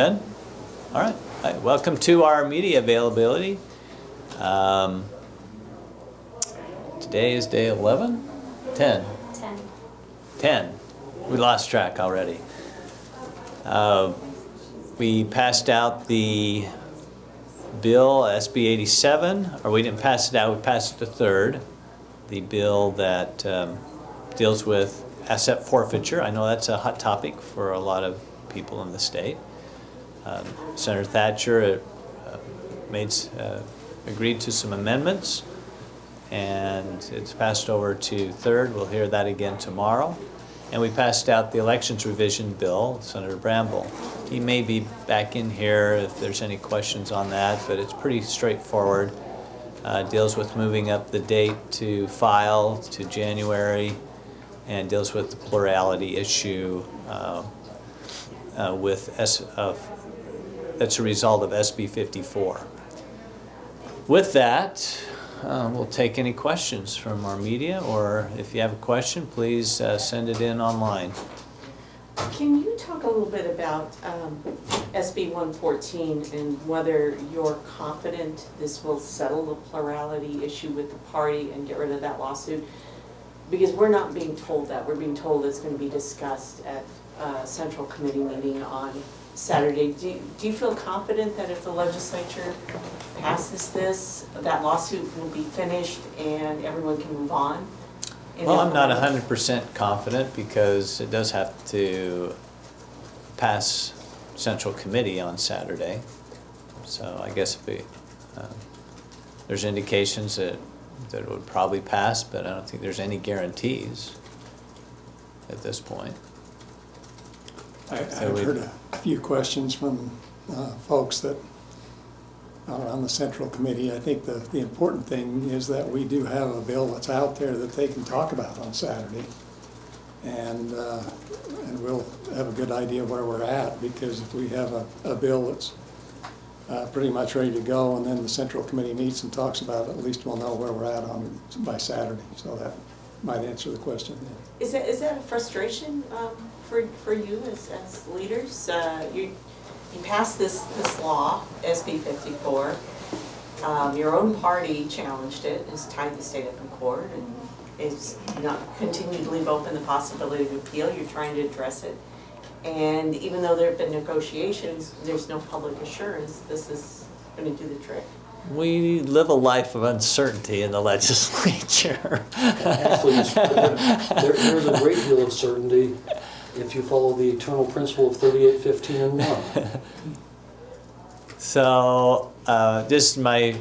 All right. Hi. Welcome to our media availability. Today is day 11? 10? 10. 10. We lost track already. We passed out the bill, SB 87, or we didn't pass it out, we passed it to third. The bill that deals with asset forfeiture. I know that's a hot topic for a lot of people in the state. Senator Thatcher agreed to some amendments, and it's passed over to third. We'll hear that again tomorrow. And we passed out the elections revision bill, Senator Bramble. He may be back in here if there's any questions on that, but it's pretty straightforward. Deals with moving up the date to file to January, and deals with the plurality issue that's a result of SB 54. With that, we'll take any questions from our media, or if you have a question, please send it in online. Can you talk a little bit about SB 114 and whether you're confident this will settle the plurality issue with the party and get rid of that lawsuit? Because we're not being told that. We're being told it's going to be discussed at Central Committee meeting on Saturday. Do you feel confident that if the legislature passes this, that lawsuit will be finished and everyone can move on? Well, I'm not 100% confident because it does have to pass Central Committee on Saturday. So I guess if there's indications that it would probably pass, but I don't think there's any guarantees at this point. I've heard a few questions from folks that are on the Central Committee. I think the important thing is that we do have a bill that's out there that they can talk about on Saturday. And we'll have a good idea where we're at, because if we have a bill that's pretty much ready to go and then the Central Committee meets and talks about it, at least we'll know where we're at by Saturday. So that might answer the question. Is that a frustration for you as leaders? You passed this law, SB 54. Your own party challenged it, has tied the state up in court, and is not continued to leave open the possibility of appeal. You're trying to address it. And even though there have been negotiations, there's no public assurance this is going to do the trick. We live a life of uncertainty in the legislature. Actually, there's a great deal of certainty if you follow the eternal principle of 38, 15, and 1. So just my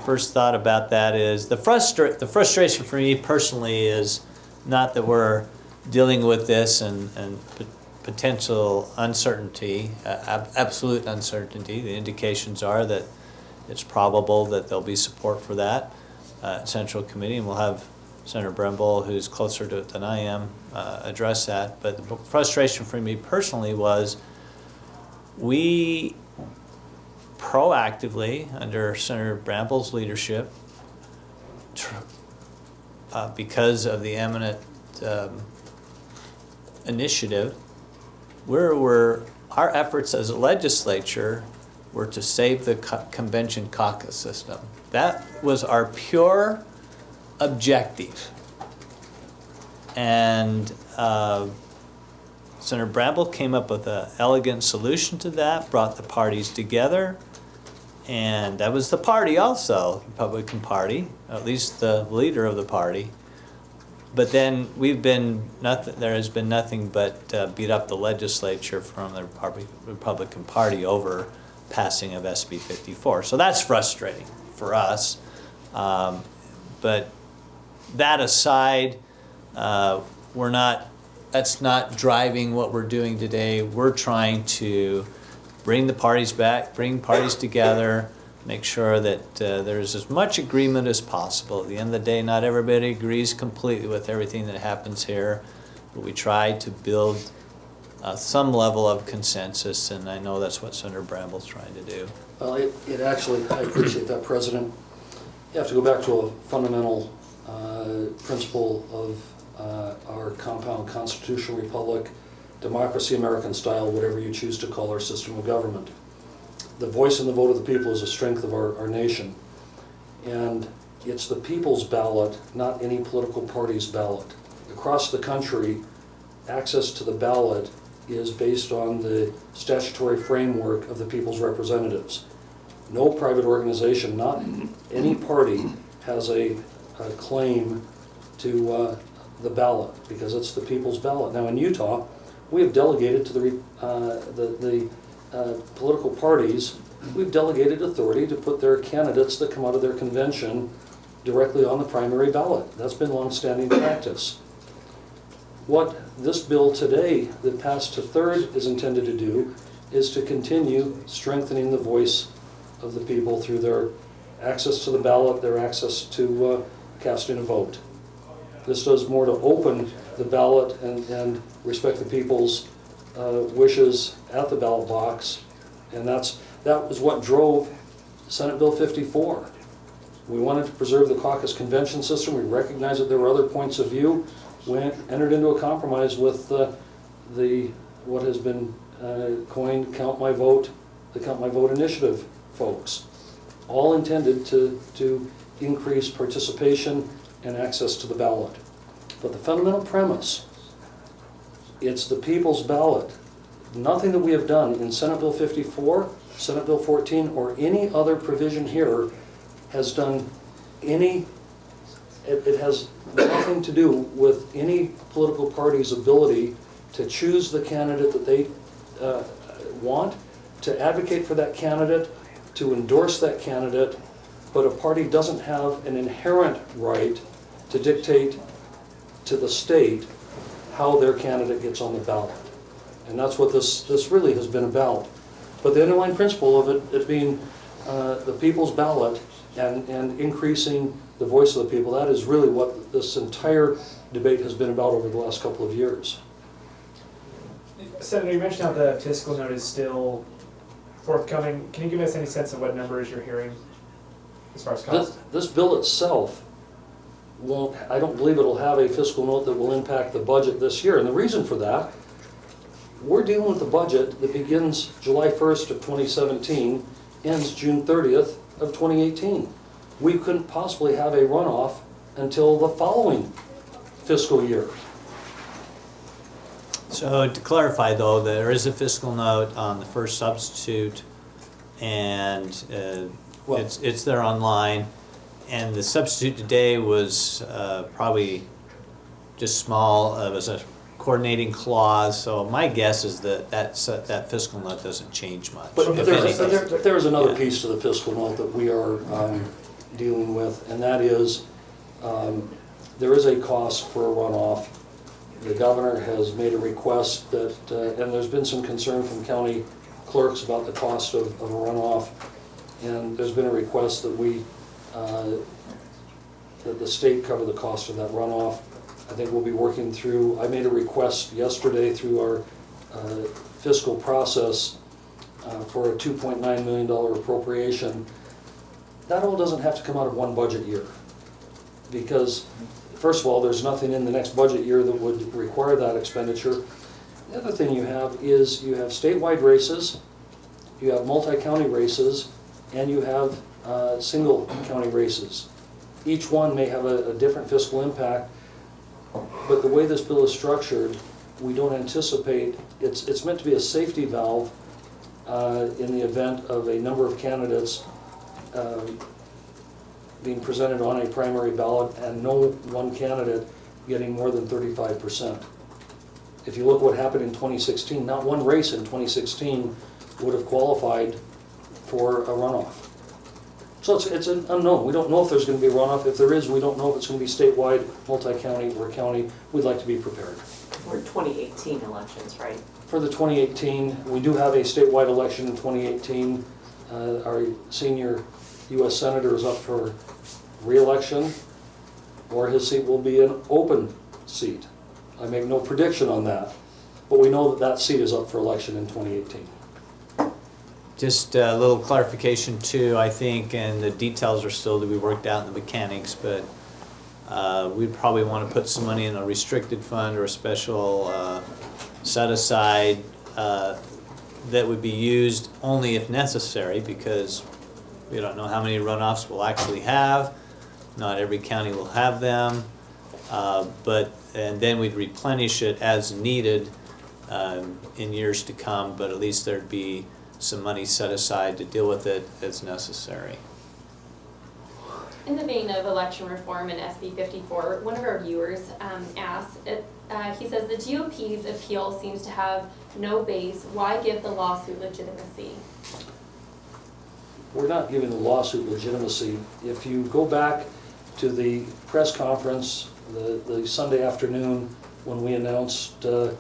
first thought about that is the frustration for me personally is not that we're dealing with this and potential uncertainty, absolute uncertainty. The indications are that it's probable that there'll be support for that at Central Committee, and we'll have Senator Bramble, who's closer to it than I am, address that. But the frustration for me personally was we proactively, under Senator Bramble's leadership, because of the eminent initiative, our efforts as a legislature were to save the convention caucus system. That was our pure objective. And Senator Bramble came up with an elegant solution to that, brought the parties together, and that was the party also, Republican Party, at least the leader of the party. But then there has been nothing but beat up the legislature from the Republican Party over passing of SB 54. So that's frustrating for us. But that aside, that's not driving what we're doing today. We're trying to bring the parties back, bring parties together, make sure that there's as much agreement as possible. At the end of the day, not everybody agrees completely with everything that happens here, but we try to build some level of consensus, and I know that's what Senator Bramble's trying to do. Well, it actually, I appreciate that, President. You have to go back to a fundamental principle of our compound constitutional republic, democracy, American style, whatever you choose to call our system of government. The voice and the vote of the people is a strength of our nation. And it's the people's ballot, not any political party's ballot. Across the country, access to the ballot is based on the statutory framework of the people's representatives. No private organization, not any party, has a claim to the ballot, because it's the people's ballot. Now in Utah, we have delegated to the political parties, we've delegated authority to put their candidates that come out of their convention directly on the primary ballot. That's been longstanding practice. What this bill today that passed to third is intended to do is to continue strengthening the voice of the people through their access to the ballot, their access to casting a vote. This does more to open the ballot and respect the people's wishes at the ballot box, and that was what drove Senate Bill 54. We wanted to preserve the caucus convention system. We recognized that there were other points of view. We entered into a compromise with what has been coined Count My Vote, the Count My Vote initiative folks, all intended to increase participation and access to the ballot. But the fundamental premise, it's the people's ballot. Nothing that we have done in Senate Bill 54, Senate Bill 14, or any other provision here has done any, it has nothing to do with any political party's ability to choose the candidate that they want, to advocate for that candidate, to endorse that candidate, but a party doesn't have an inherent right to dictate to the state how their candidate gets on the ballot. And that's what this really has been about. But the underlying principle of it being the people's ballot and increasing the voice of the people, that is really what this entire debate has been about over the last couple of years. Senator, you mentioned how the fiscal note is still forthcoming. Can you give us any sense of what numbers you're hearing as far as cost? This bill itself won't, I don't believe it'll have a fiscal note that will impact the budget this year. And the reason for that, we're dealing with the budget that begins July 1st of 2017, ends June 30th of 2018. We couldn't possibly have a runoff until the following fiscal year. So to clarify though, there is a fiscal note on the first substitute, and Well- it's there online. And the substitute today was probably just small. It was a coordinating clause. So my guess is that fiscal note doesn't change much. But if anything. there's another Yeah. piece to the fiscal note that we are dealing with, and that is there is a cost for a runoff. The governor has made a request that, and there's been some concern from county clerks about the cost of a runoff, and there's been a request that that the state cover the cost of that runoff. I think we'll be working through, I made a request yesterday through our fiscal process for a $2.9 million appropriation. That all doesn't have to come out of one budget year, because first of all, there's nothing in the next budget year that would require that expenditure. The other thing you have is you have statewide races, you have multi-county races, and you have single county races. Each one may have a different fiscal impact, but the way this bill is structured, we don't anticipate, it's meant to be a safety valve in the event of a number of candidates being presented on a primary ballot and no one candidate getting more than 35%. If you look what happened in 2016, not one race in 2016 would have qualified for a runoff. So it's an unknown. We don't know if there's going to be a runoff. If there is, we don't know if it's going to be statewide, multi-county, or county. We'd like to be prepared. For 2018 elections, right? For the 2018, we do have a statewide election in 2018. Our senior U.S. Senator is up for re-election, or his seat will be an open seat. I make no prediction on that, but we know that that seat is up for election in 2018. Just a little clarification too, I think, and the details are still to be worked out in the mechanics, but we'd probably want to put some money in a restricted fund or a special set aside that would be used only if necessary, because we don't know how many runoffs we'll actually have. Not every county will have them, and then we'd replenish it as needed in years to come, but at least there'd be some money set aside to deal with it as necessary. In the vein of election reform and SB 54, one of our viewers asked, he says the GOP's appeal seems to have no base. Why give the lawsuit legitimacy? We're not giving the lawsuit legitimacy. If you go back to the press conference the Sunday afternoon when we announced a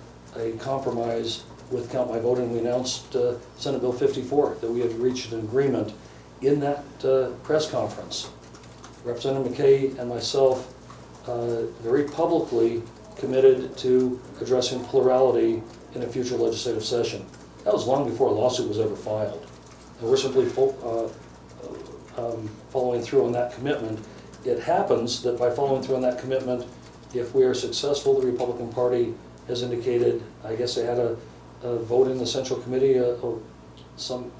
compromise with Count My Vote, and we announced Senate Bill 54, that we had reached an agreement. In that press conference, Representative McKay and myself very publicly committed to addressing plurality in a future legislative session. That was long before a lawsuit was ever filed. And we're simply following through on that commitment. It happens that by following through on that commitment, if we are successful, the Republican Party has indicated, I guess they had a vote in the Central Committee, or some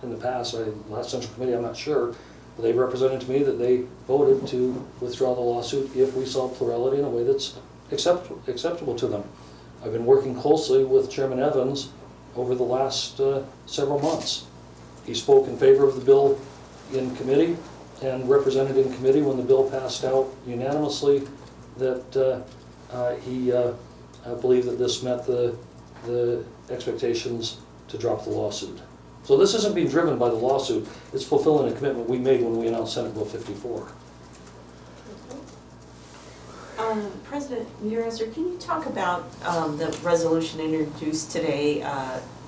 in the past, last Central Committee, I'm not sure, but they represented to me that they voted to withdraw the lawsuit if we saw plurality in a way that's acceptable to them. I've been working closely with Chairman Evans over the last several months. He spoke in favor of the bill in committee and represented in committee when the bill passed out unanimously that he believed that this met the expectations to drop the lawsuit. So this isn't being driven by the lawsuit, it's fulfilling a commitment we made when we announced Senate Bill 54. President Muirheser, can you talk about the resolution introduced today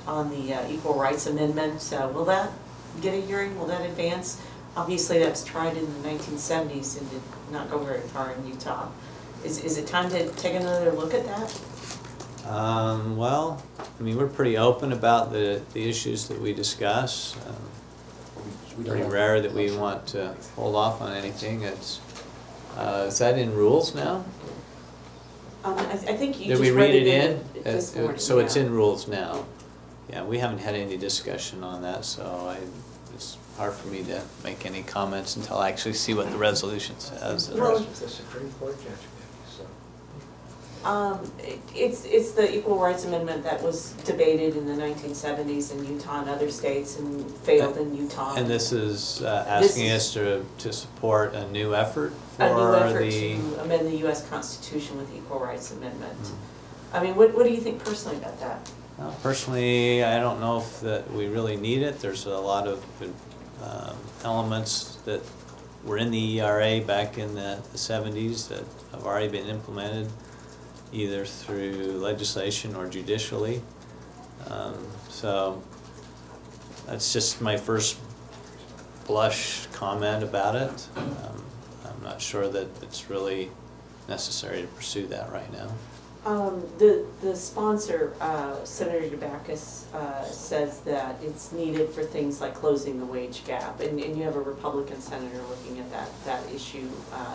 on the Equal Rights Amendment? Will that get a hearing? Will that advance? Obviously, that was tried in the 1970s and did not go very far in Utah. Is it time to take another look at that? Well, I mean, we're pretty open about the issues that we discuss. Pretty rare that we want to hold off on anything. It's, is that in rules now? I think you Did just we read read it it in? this morning. So it's yeah. in rules now. Yeah, we haven't had any discussion on that, so it's hard for me to make any comments until I actually see what the resolution says. Well, The Supreme Court judge, so. It's the Equal Rights Amendment that was debated in the 1970s in Utah and other states and failed in Utah. And this is asking us to support a new effort for a new effort the... to amend the U.S. Constitution with the Equal Rights Amendment. Mm. I mean, what do you think personally about that? Well, personally, I don't know if that we really need it. There's a lot of elements that were in the ERA back in the 70s that have already been implemented either through legislation or judicially. So that's just my first blush comment about it. I'm not sure that it's really necessary to pursue that right now. The sponsor, Senator DeBackus, says that it's needed for things like closing the wage gap, and you have a Republican senator looking at that issue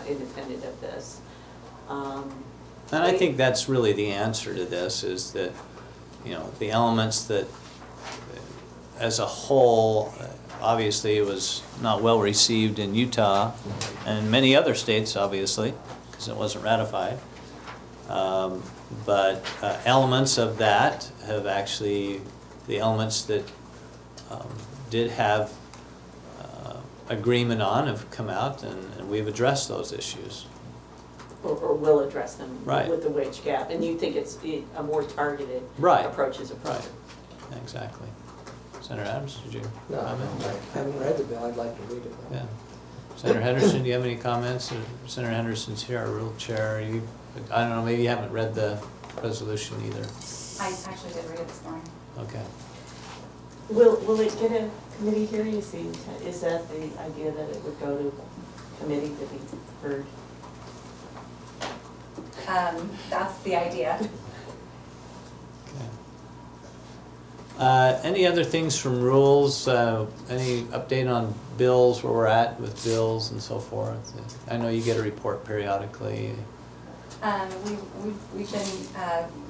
independent of this. And I think that's really the answer to this, is that, you know, the elements that, as a whole, obviously it was not well received in Utah and many other states, obviously, because it wasn't ratified. But elements of that have actually, the elements that did have agreement on have come out, and we've addressed those issues. Or will address them Right. with the wage gap, and you think it's a more targeted Right. approach is appropriate? Right, exactly. Senator Adams, did you No, comment? I haven't read the bill, I'd like to read it. Yeah. Senator Henderson, do you have any comments? Senator Henderson's here, our rule chair. I don't know, maybe you haven't read the resolution either. I actually did read it this morning. Okay. Will it get a committee hearing? Is that the idea, that it would go to committee to be heard? That's the idea. Okay. Any other things from rules? Any update on bills, where we're at with bills and so forth? I know you get a report periodically. We've been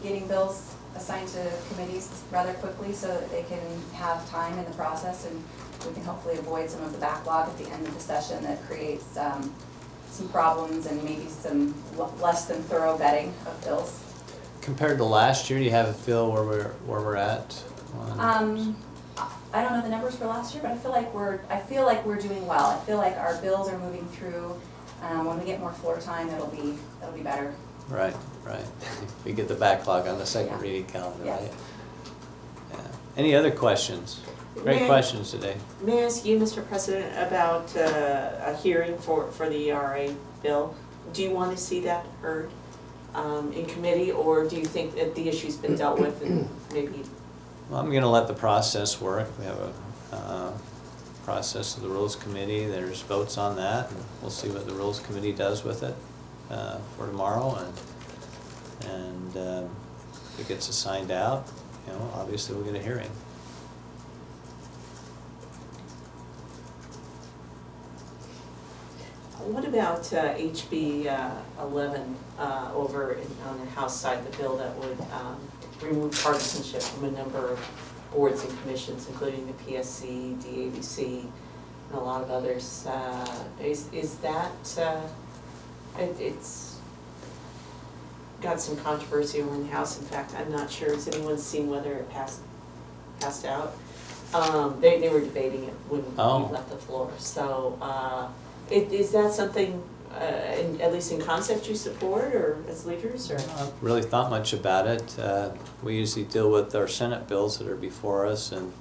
getting bills assigned to committees rather quickly so that they can have time in the process, and we can hopefully avoid some of the backlog at the end of the session that creates some problems and maybe some less than thorough vetting of bills. Compared to last year, do you have a feel where we're at? I don't know the numbers for last year, but I feel like we're doing well. I feel like our bills are moving through. When we get more floor time, it'll be better. Right. We get the backlog on the second Yeah. reading calendar, Yes. right? Yeah. Any other questions? Great May- questions today. May I ask you, Mr. President, about a hearing for the ERA bill? Do you want to see that heard in committee, or do you think that the issue's been dealt with and maybe? Well, I'm gonna let the process work. We have a process of the Rules Committee. There's votes on that, and we'll see what the Rules Committee does with it for tomorrow. And if it gets assigned out, obviously we'll get a hearing. What about HB 11 over on the House side, the bill that would remove partisanship from a number of boards and commissions, including the PSC, DABC, and a lot of others? Is that, it's got some controversy over in the House. In fact, I'm not sure, has anyone seen whether it passed out? They were debating it when we left the floor, so is that something, at least in concept, you support, or as leaders, or? I haven't really thought much about it. We usually deal with our Senate bills that are before us, and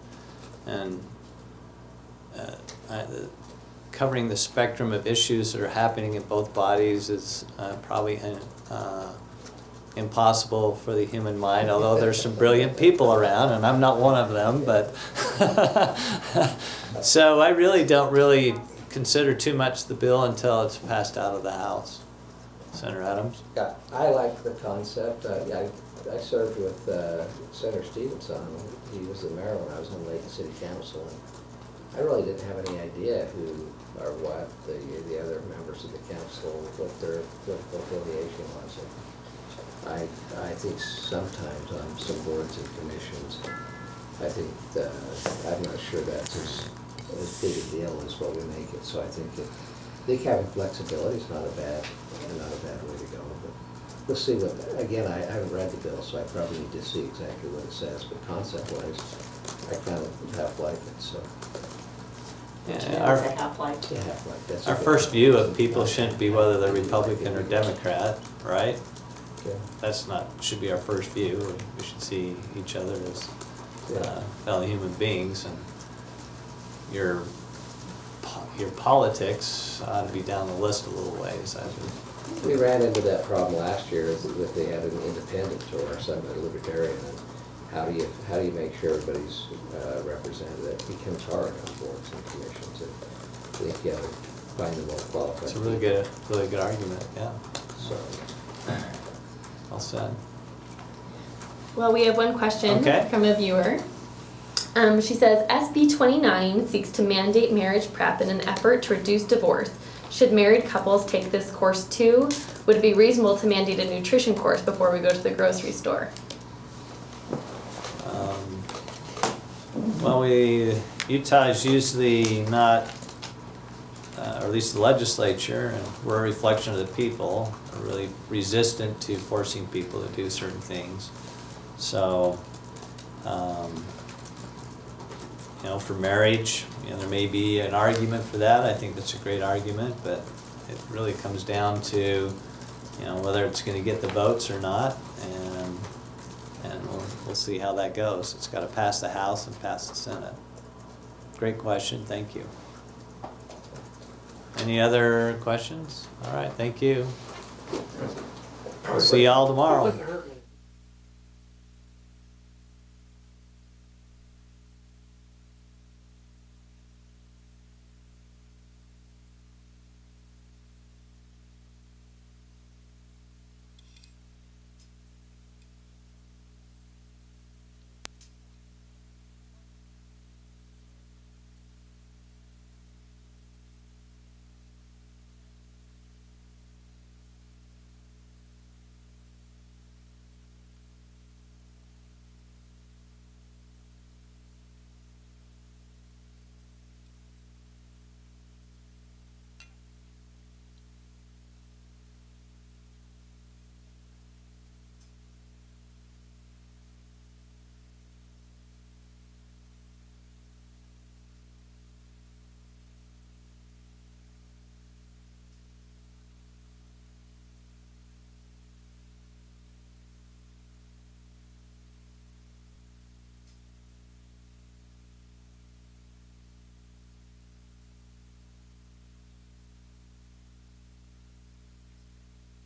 covering the spectrum of issues that are happening in both bodies is probably impossible for the human mind, although there's some brilliant people around, and I'm not one of them, but so I really don't consider too much the bill until it's passed out of the House. Senator Adams? Yeah, I like the concept. I served with Senator Stevenson. He was the mayor when I was on Layton City Council. And I really didn't have any idea who or what the other members of the council, what their political affiliation was. And I think sometimes on some boards and commissions, I think I'm not sure that's as big a deal as what we make it. So I think having flexibility is not a bad way to go. But we'll see what. Again, I haven't read the bill, so I probably need to see exactly what it says. But concept-wise, I kind of half like it. So. Yeah, our first view of people shouldn't be whether they're Republican or Democrat, right? Okay. Should be our first view. We should see each other as fellow human beings, and your politics ought to be down the list a little ways. We ran into that problem last year that they had an independent or something, a libertarian. And how do you make sure everybody's represented? That becomes hard on boards and commissions. I think you have to find the most qualified. It's a really good argument. Yeah. So. Well said. Well, we have one question Okay. from a viewer. She says, SB 29 seeks to mandate marriage prep in an effort to reduce divorce. Should married couples take this course too? Would it be reasonable to mandate a nutrition course before we go to the grocery store? Well, Utah is usually not, or at least the legislature, and we're a reflection of the people, are really resistant to forcing people to do certain things. So, for marriage, there may be an argument for that. I think that's a great argument, but it really comes down to, whether it's going to get the votes or not, and we'll see how that goes. It's got to pass the House and pass the Senate. Great question. Thank you. Any other questions? All right. Thank you. We'll see y'all tomorrow.